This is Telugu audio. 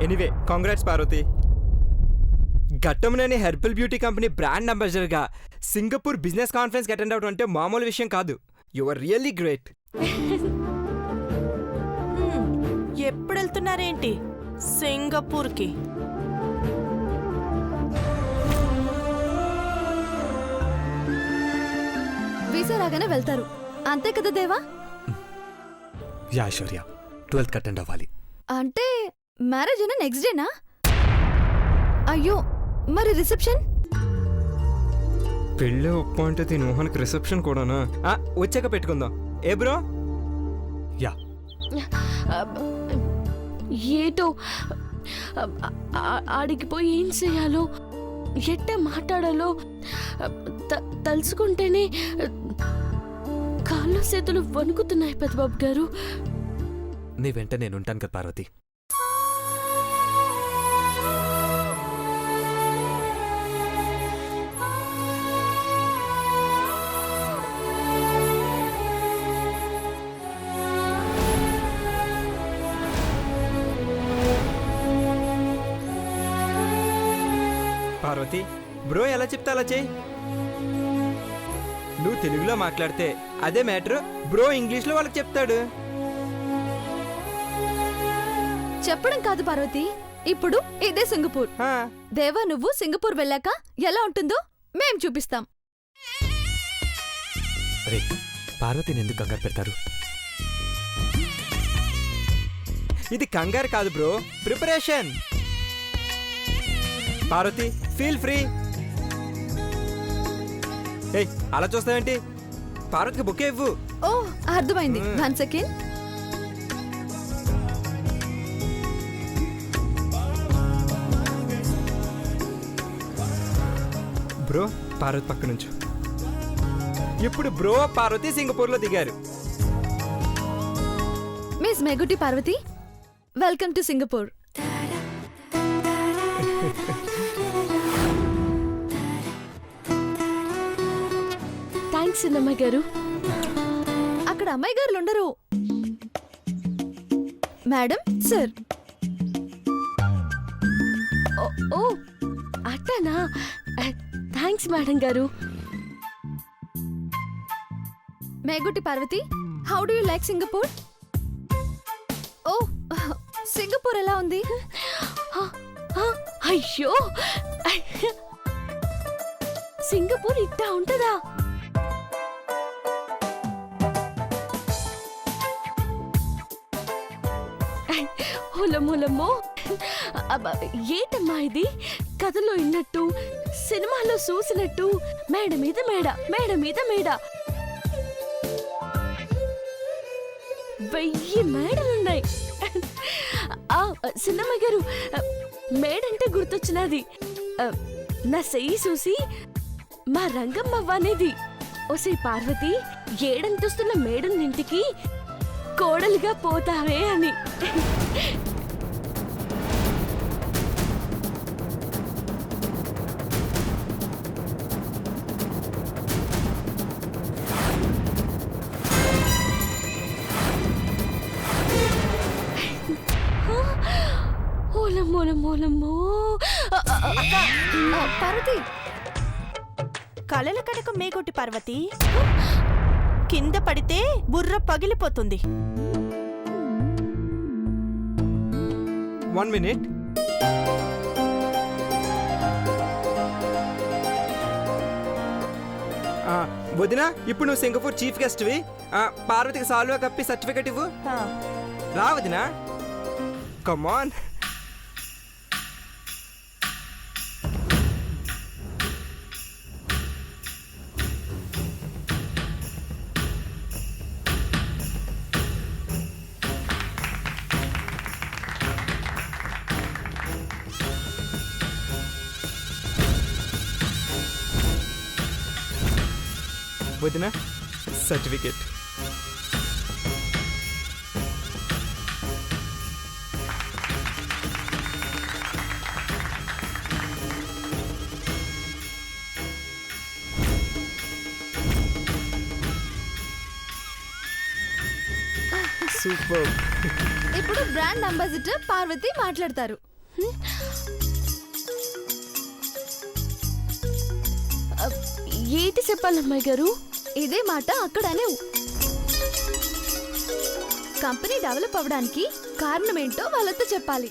Anyway congrats Parvathi. ఘట్టంలోని హెర్బల్ బ్యూటీ కంపెనీ బ్రాండ్ అంబాసిడర్గా సింగపూర్ బిజినెస్ కాన్ఫరెన్స్కి అటెండ్ అవడం అంటే మామూలు విషయం కాదు. You are really great. ఎప్పుడు వెళ్తున్నారేంటి సింగపూర్కి? వీసా రాగానే వెళ్తారు అంతే కదా దేవా? యా ఐశ్వర్య, 12th అటెండ్ అవ్వాలి. అంటే మ్యారేజ్ అయినా నెక్స్ట్ డేనా? అయ్యో, మరి రిసెప్షన్? పెళ్ళి ఒప్పు అంటే దీని మోహన్కి రిసెప్షన్ కూడానా? వచ్చాక పెట్టుకుందాం. ఏ బ్రో? యా. ఏటో ఆడికిపోయి ఏం చేయాలో, ఎట్ట మాట్లాడాలో తలుచుకుంటేనే కాళ్ళు చేతులు వణుకుతున్నాయి పెద్దబాబు గారు. నీ వెంట నేను ఉంటాను కదా పార్వతి. పార్వతి, బ్రో ఎలా చెప్తా అలా చెయ్యి. నువ్వు తెలుగులో మాట్లాడితే అదే మ్యాటర్ బ్రో ఇంగ్లీష్లో వాళ్ళకి చెప్తాడు. చెప్పడం కాదు పార్వతి, ఇప్పుడు ఇదే సింగపూర్. దేవా, నువ్వు సింగపూర్ వెళ్ళాక ఎలా ఉంటుందో మేం చూపిస్తాం. రే, పార్వతిని ఎందుకు కంగారు పెడతారు? ఇది కంగారు కాదు bro, preparation. Parvati feel free. ఏయ్, అలా చూస్తావేంటి? పార్వతికి బుకే ఇవ్వు. ఓ, అర్థమైంది. 1 సెకండ్. బ్రో, పార్వతి పక్క నుంచి. ఇప్పుడు బ్రో పార్వతి సింగపూర్లో దిగారు. Miss Meguti Parvathi, welcome to Singapore. Thanks Annamma గారు. అక్కడ అమ్మాయి గారులు ఉండరు. Madam, sir. ఓ అట్టనా? థ్యాంక్స్ మేడం గారు. Meguti Parvathi, how do you like Singapore? ఓ, సింగపూర్ ఎలా ఉంది? అయ్యో, సింగపూర్ ఇట్టా ఉంటదా? మూలమో ఏటమ్మా ఇది? కథలో విన్నట్టు, సినిమాలో చూసినట్టు మేడ మీద మేడ, మేడ మీద మేడ, 1000 మేడలున్నాయి. సినిమా గారు, మేడంటే గుర్తొచ్చినది. నా చెయ్యి చూసి మా రంగమ్మవ్వ అనేది, ఓసే పార్వతి, 7 మేడం ఇంటికి కోడలుగా పోతావే అని. మూలమో పార్వతి, కలల కనక మేగొట్టి పార్వతి, కింద పడితే బుర్ర పగిలిపోతుంది. 1 minute. వదినా, ఇప్పుడు నువ్వు సింగపూర్ చీఫ్ గెస్ట్వి. పార్వతికి సాల్వా కప్పి సర్టిఫికెట్ ఇవ్వు. రా వదినా, కమాన్. వదినా, సర్టిఫికెట్. సూపర్. ఇప్పుడు బ్రాండ్ అంబాసిడర్ పార్వతి మాట్లాడతారు. ఏంటి చెప్పాలమ్మాయి గారు? ఇదే మాట అక్కడనే కంపెనీ డెవలప్ అవ్వడానికి కారణమేంటో వాళ్ళతో చెప్పాలి.